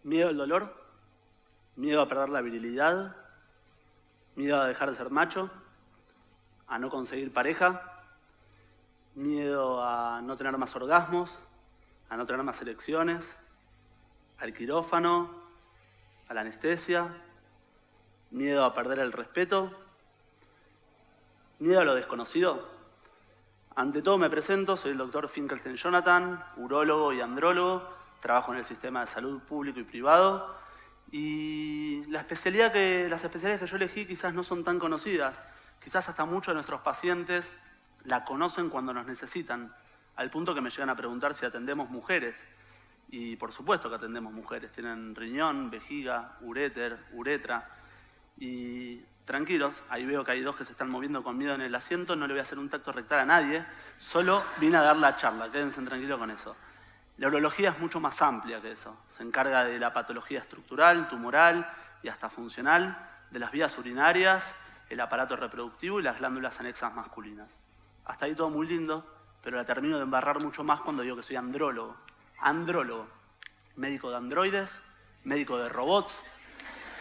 Miedo al dolor, miedo a perder la virilidad, miedo a dejar de ser macho, a no conseguir pareja, miedo a no tener más orgasmos, a no tener más erecciones, al quirófano, a la anestesia, miedo a perder el respeto, miedo a lo desconocido. Ante todo me presento, soy el doctor Finkelstein Jonathan, urólogo y andrólogo. Trabajo en el sistema de salud público y privado y las especialidades que yo elegí quizás no son tan conocidas. Quizás hasta muchos de nuestros pacientes la conocen cuando nos necesitan, al punto que me llegan a preguntar si atendemos mujeres. Y por supuesto que atendemos mujeres, tienen riñón, vejiga, uréter, uretra. Y tranquilos, ahí veo que hay dos que se están moviendo con miedo en el asiento, no le voy a hacer un tacto rectal a nadie, solo vine a dar la charla, quédense tranquilos con eso. La urología es mucho más amplia que eso. Se encarga de la patología estructural, tumoral y hasta funcional, de las vías urinarias, el aparato reproductivo y las glándulas anexas masculinas. Hasta ahí todo muy lindo, pero la termino de embarrar mucho más cuando digo que soy andrólogo. Andrólogo, médico de androides, médico de robots.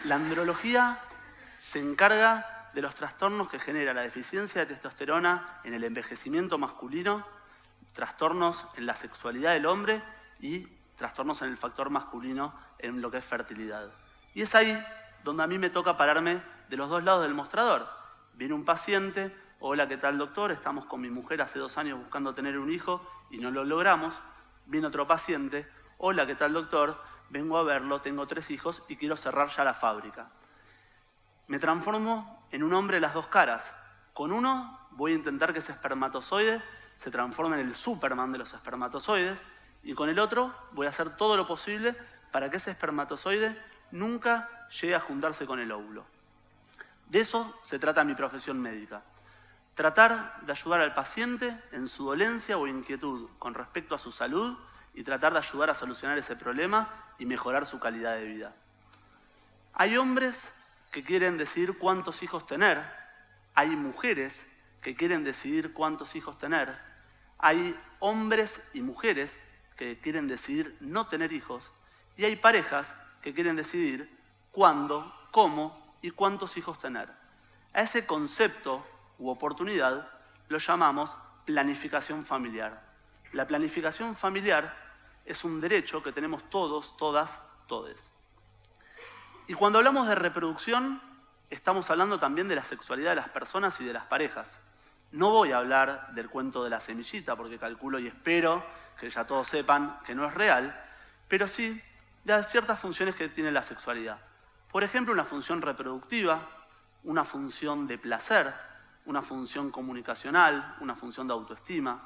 La andrología se encarga de los trastornos que genera la deficiencia de testosterona en el envejecimiento masculino, trastornos en la sexualidad del hombre y trastornos en el factor masculino en lo que es fertilidad. Y es ahí donde a mí me toca pararme de los dos lados del mostrador. Viene un paciente, hola, ¿qué tal doctor? Estamos con mi mujer hace 2 años buscando tener un hijo y no lo logramos. Viene otro paciente, hola, ¿qué tal doctor? Vengo a verlo, tengo 3 hijos y quiero cerrar ya la fábrica. Me transformo en un hombre de las dos caras. Con uno voy a intentar que ese espermatozoide se transforma en el Superman de los espermatozoides y con el otro voy a hacer todo lo posible para que ese espermatozoide nunca llegue a juntarse con el óvulo. De eso se trata mi profesión médica. Tratar de ayudar al paciente en su dolencia o inquietud con respecto a su salud y tratar de ayudar a solucionar ese problema y mejorar su calidad de vida. Hay hombres que quieren decidir cuántos hijos tener, hay mujeres que quieren decidir cuántos hijos tener, hay hombres y mujeres que quieren decidir no tener hijos y hay parejas que quieren decidir cuándo, cómo y cuántos hijos tener. A ese concepto u oportunidad lo llamamos planificación familiar. La planificación familiar es un derecho que tenemos todos, todas, todes. Y cuando hablamos de reproducción, estamos hablando también de la sexualidad de las personas y de las parejas. No voy a hablar del cuento de la semillita, porque calculo y espero que ya todos sepan que no es real, pero sí de ciertas funciones que tiene la sexualidad. Por ejemplo, una función reproductiva, una función de placer, una función comunicacional, una función de autoestima.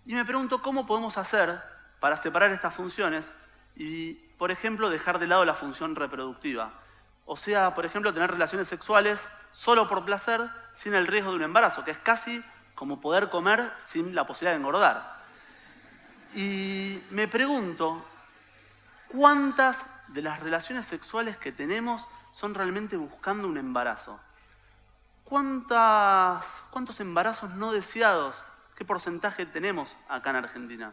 Y me pregunto cómo podemos hacer para separar estas funciones y, por ejemplo, dejar de lado la función reproductiva. O sea, por ejemplo, tener relaciones sexuales solo por placer, sin el riesgo de un embarazo, que es casi como poder comer sin la posibilidad de engordar. Y me pregunto, ¿cuántas de las relaciones sexuales que tenemos son realmente buscando un embarazo? ¿Cuántos embarazos no deseados? ¿Qué porcentaje tenemos acá en Argentina?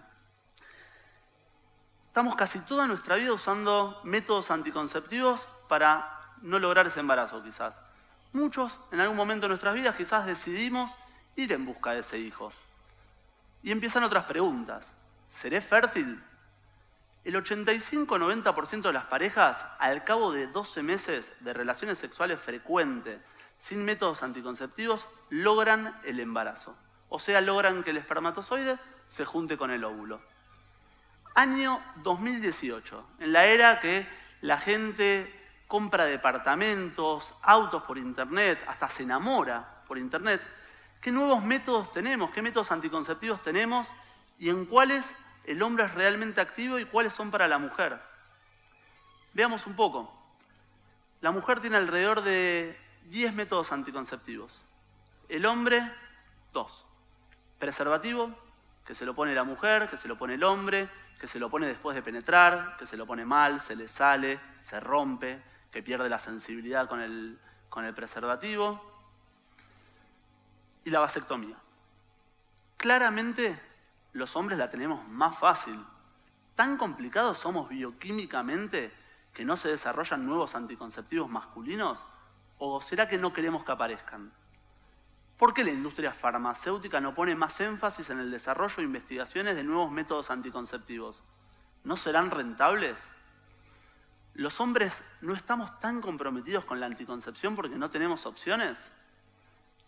Estamos casi toda nuestra vida usando métodos anticonceptivos para no lograr ese embarazo, quizás. Muchos, en algún momento de nuestras vidas, quizás decidimos ir en busca de ese hijo. Y empiezan otras preguntas. ¿Seré fértil? El 85-90% de las parejas, al cabo de 12 meses de relaciones sexuales frecuentes, sin métodos anticonceptivos, logran el embarazo. O sea, logran que el espermatozoide se junte con el óvulo. Año 2018, en la era que la gente compra departamentos, autos por internet, hasta se enamora por internet. ¿Qué nuevos métodos tenemos? ¿Qué métodos anticonceptivos tenemos? ¿Y en cuáles el hombre es realmente activo y cuáles son para la mujer? Veamos un poco. La mujer tiene alrededor de 10 métodos anticonceptivos. El hombre, 2. Preservativo, que se lo pone la mujer, que se lo pone el hombre, que se lo pone después de penetrar, que se lo pone mal, se le sale, se rompe, que pierde la sensibilidad con el preservativo. Y la vasectomía. Claramente los hombres la tenemos más fácil. ¿Tan complicados somos bioquímicamente que no se desarrollan nuevos anticonceptivos masculinos? ¿O será que no queremos que aparezcan? ¿Por qué la industria farmacéutica no pone más énfasis en el desarrollo e investigaciones de nuevos métodos anticonceptivos? ¿No serán rentables? ¿Los hombres no estamos tan comprometidos con la anticoncepción porque no tenemos opciones?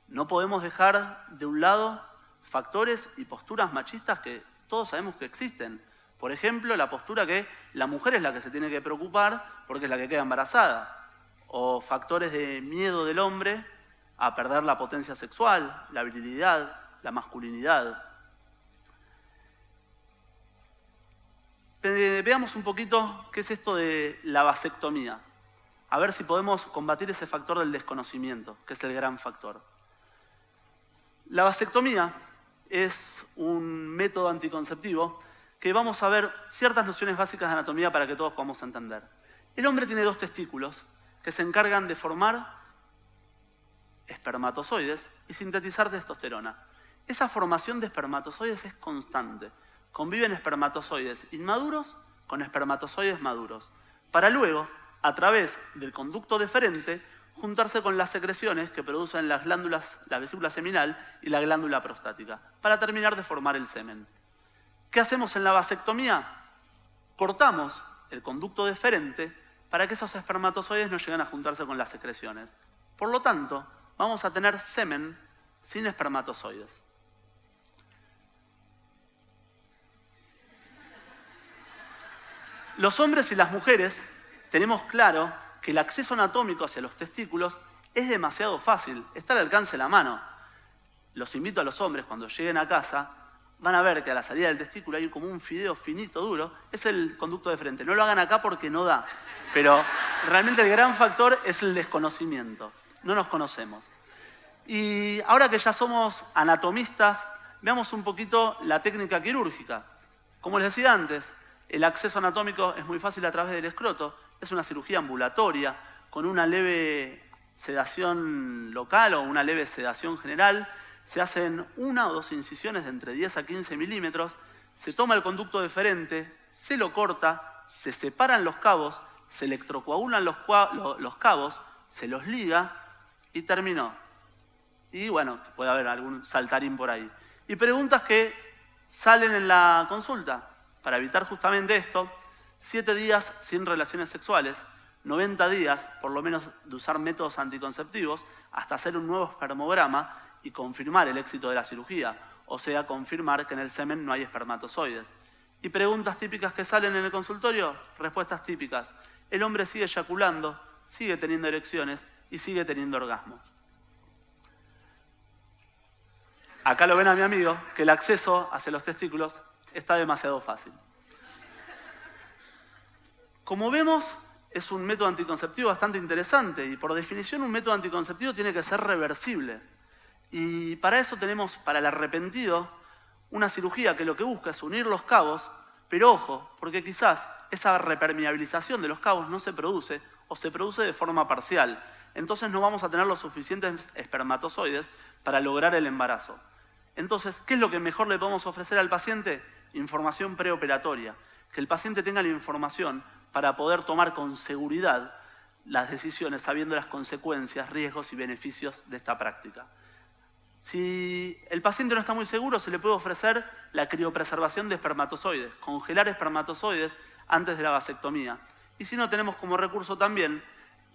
No podemos dejar de un lado factores y posturas machistas que todos sabemos que existen. Por ejemplo, la postura que la mujer es la que se tiene que preocupar porque es la que queda embarazada. O factores de miedo del hombre a perder la potencia sexual, la virilidad, la masculinidad. Veamos un poquito qué es esto de la vasectomía. A ver si podemos combatir ese factor del desconocimiento, que es el gran factor. La vasectomía es un método anticonceptivo que vamos a ver ciertas nociones básicas de anatomía para que todos podamos entender. El hombre tiene 2 testículos que se encargan de formar espermatozoides y sintetizar testosterona. Esa formación de espermatozoides es constante. Conviven espermatozoides inmaduros con espermatozoides maduros, para luego, a través del conducto deferente, juntarse con las secreciones que producen las glándulas, la vesícula seminal y la glándula prostática, para terminar de formar el semen. ¿Qué hacemos en la vasectomía? Cortamos el conducto deferente para que esos espermatozoides no lleguen a juntarse con las secreciones. Por lo tanto, vamos a tener semen sin espermatozoides. Los hombres y las mujeres tenemos claro que el acceso anatómico hacia los testículos es demasiado fácil, está al alcance de la mano. Los invito a los hombres, cuando lleguen a casa, van a ver que a la salida del testículo hay como un fideo finito, duro, es el conducto deferente. No lo hagan acá porque no da, pero realmente el gran factor es el desconocimiento, no nos conocemos. Y ahora que ya somos anatomistas, veamos un poquito la técnica quirúrgica. Como les decía antes, el acceso anatómico es muy fácil a través del escroto. Es una cirugía ambulatoria, con una leve sedación local o una leve sedación general. Se hacen 1 o 2 incisiones de entre 10 a 15 milímetros. Se toma el conducto deferente, se lo corta, se separan los cabos, se electrocoagulan los cabos, se los liga y terminó. Y bueno, puede haber algún saltarín por ahí. Y preguntas que salen en la consulta. Para evitar justamente esto, 7 días sin relaciones sexuales, 90 días por lo menos de usar métodos anticonceptivos, hasta hacer un nuevo espermograma y confirmar el éxito de la cirugía, o sea, confirmar que en el semen no hay espermatozoides. Y preguntas típicas que salen en el consultorio, respuestas típicas. El hombre sigue eyaculando, sigue teniendo erecciones y sigue teniendo orgasmos. Acá lo ven a mi amigo, que el acceso hacia los testículos está demasiado fácil. Como vemos, es un método anticonceptivo bastante interesante y por definición un método anticonceptivo tiene que ser reversible. Y para eso tenemos, para el arrepentido, una cirugía que lo que busca es unir los cabos, pero ojo, porque quizás esa repermeabilización de los cabos no se produce o se produce de forma parcial. Entonces no vamos a tener los suficientes espermatozoides para lograr el embarazo. Entonces, ¿qué es lo que mejor le podemos ofrecer al paciente? Información preoperatoria. Que el paciente tenga la información para poder tomar con seguridad las decisiones sabiendo las consecuencias, riesgos y beneficios de esta práctica. Si el paciente no está muy seguro, se le puede ofrecer la criopreservación de espermatozoides, congelar espermatozoides antes de la vasectomía. Y si no, tenemos como recurso también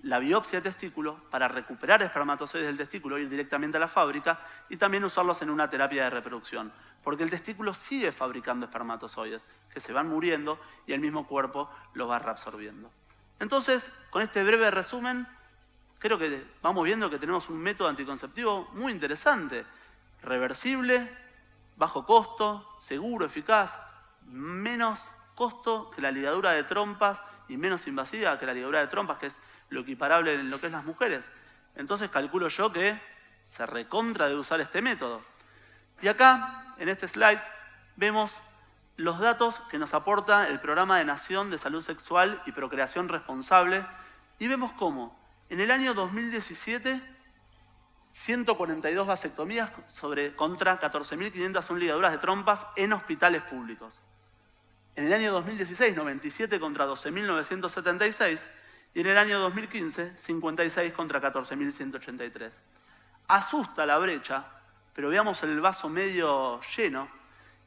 la biopsia de testículo para recuperar espermatozoides del testículo, ir directamente a la fábrica y también usarlos en una terapia de reproducción. Porque el testículo sigue fabricando espermatozoides que se van muriendo y el mismo cuerpo los va reabsorbiendo. Entonces, con este breve resumen, creo que vamos viendo que tenemos un método anticonceptivo muy interesante, reversible, bajo costo, seguro, eficaz, menos costo que la ligadura de trompas y menos invasiva que la ligadura de trompas, que es lo equiparable en lo que es las mujeres. Entonces calculo yo que se recontra de usar este método. Y acá, en este slide, vemos los datos que nos aporta el Programa de Nación de Salud Sexual y Procreación Responsable, y vemos cómo en el año 2017, 142 vasectomías contra 14.501 ligaduras de trompas en hospitales públicos. En el año 2016, 97 contra 12.976, y en el año 2015, 56 contra 14.183. Asusta la brecha, pero veamos el vaso medio lleno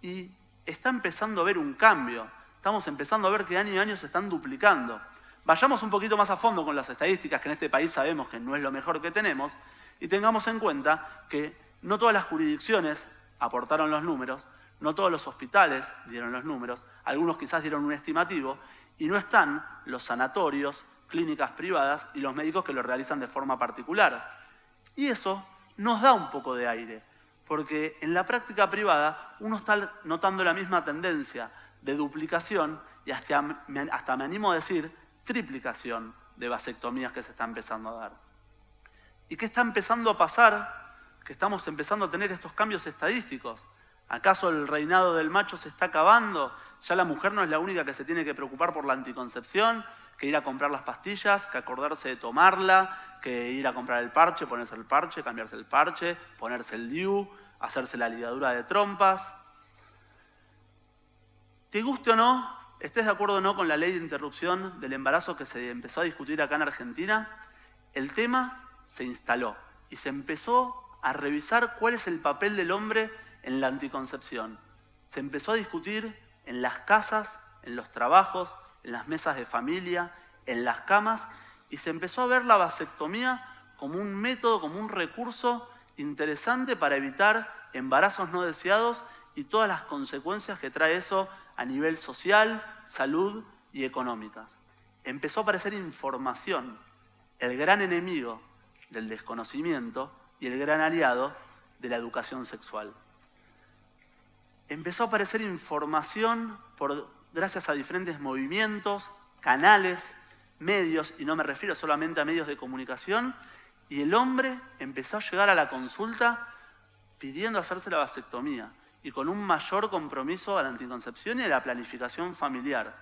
y está empezando a haber un cambio. Estamos empezando a ver que año a año se están duplicando. Vayamos un poquito más a fondo con las estadísticas, que en este país sabemos que no es lo mejor que tenemos, y tengamos en cuenta que no todas las jurisdicciones aportaron los números, no todos los hospitales dieron los números, algunos quizás dieron un estimativo, y no están los sanatorios, clínicas privadas y los médicos que lo realizan de forma particular. Y eso nos da un poco de aire, porque en la práctica privada uno está notando la misma tendencia de duplicación y hasta me animo a decir triplicación de vasectomías que se está empezando a dar. ¿Y qué está empezando a pasar? Que estamos empezando a tener estos cambios estadísticos. ¿Acaso el reinado del macho se está acabando? ¿Ya la mujer no es la única que se tiene que preocupar por la anticoncepción? ¿Que ir a comprar las pastillas? ¿Que acordarse de tomarla? ¿Que ir a comprar el parche, ponerse el parche, cambiarse el parche, ponerse el DIU, hacerse la ligadura de trompas? ¿Te guste o no? ¿Estés de acuerdo o no con la ley de interrupción del embarazo que se empezó a discutir acá en Argentina? El tema se instaló y se empezó a revisar cuál es el papel del hombre en la anticoncepción. Se empezó a discutir en las casas, en los trabajos, en las mesas de familia, en las camas, y se empezó a ver la vasectomía como un método, como un recurso interesante para evitar embarazos no deseados y todas las consecuencias que trae eso a nivel social, salud y económicas. Empezó a aparecer información, el gran enemigo del desconocimiento y el gran aliado de la educación sexual. Empezó a aparecer información gracias a diferentes movimientos, canales, medios, y no me refiero solamente a medios de comunicación, y el hombre empezó a llegar a la consulta pidiendo hacerse la vasectomía y con un mayor compromiso a la anticoncepción y a la planificación familiar.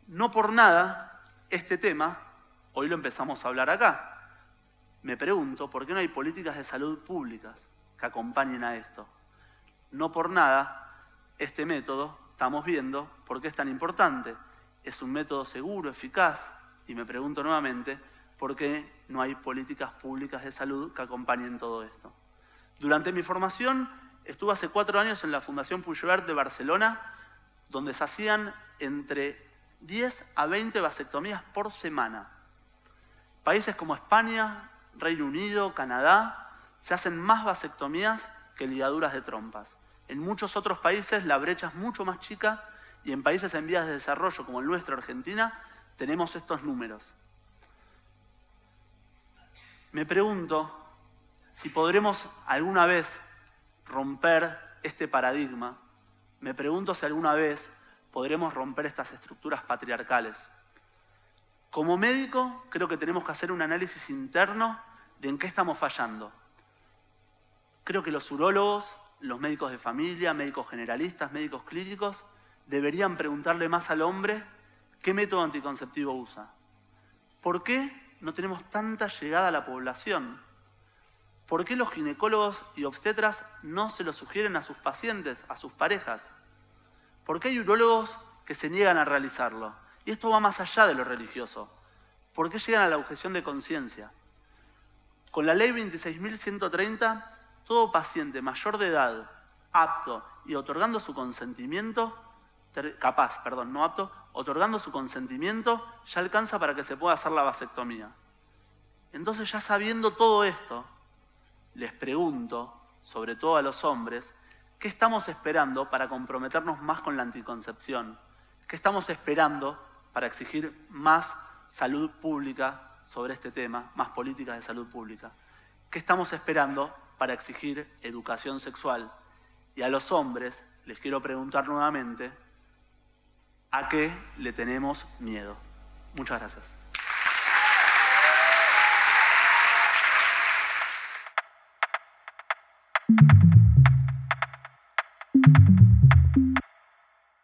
No por nada, este tema, hoy lo empezamos a hablar acá. Me pregunto, ¿por qué no hay políticas de salud públicas que acompañen a esto? No por nada, este método, estamos viendo por qué es tan importante. Es un método seguro, eficaz, y me pregunto nuevamente, ¿por qué no hay políticas públicas de salud que acompañen todo esto? Durante mi formación, estuve hace 4 años en la Fundación Puigvert de Barcelona, donde se hacían entre 10 a 20 vasectomías por semana. Países como España, Reino Unido, Canadá, se hacen más vasectomías que ligaduras de trompas. En muchos otros países la brecha es mucho más chica y en países en vías de desarrollo como el nuestro, Argentina, tenemos estos números. Me pregunto si podremos alguna vez romper este paradigma. Me pregunto si alguna vez podremos romper estas estructuras patriarcales. Como médico, creo que tenemos que hacer un análisis interno de en qué estamos fallando. Creo que los urólogos, los médicos de familia, médicos generalistas, médicos clínicos, deberían preguntarle más al hombre qué método anticonceptivo usa. ¿Por qué no tenemos tanta llegada a la población? ¿Por qué los ginecólogos y obstetras no se lo sugieren a sus pacientes, a sus parejas? ¿Por qué hay urólogos que se niegan a realizarlo? Y esto va más allá de lo religioso. ¿Por qué llegan a la objeción de conciencia? Con la ley 26.130, todo paciente mayor de edad, apto y otorgando su consentimiento, otorgando su consentimiento, ya alcanza para que se pueda hacer la vasectomía. Entonces, ya sabiendo todo esto, les pregunto, sobre todo a los hombres, ¿qué estamos esperando para comprometernos más con la anticoncepción? ¿Qué estamos esperando para exigir más salud pública sobre este tema, más políticas de salud pública? ¿Qué estamos esperando para exigir educación sexual? Y a los hombres les quiero preguntar nuevamente, ¿a qué le tenemos miedo? Muchas gracias.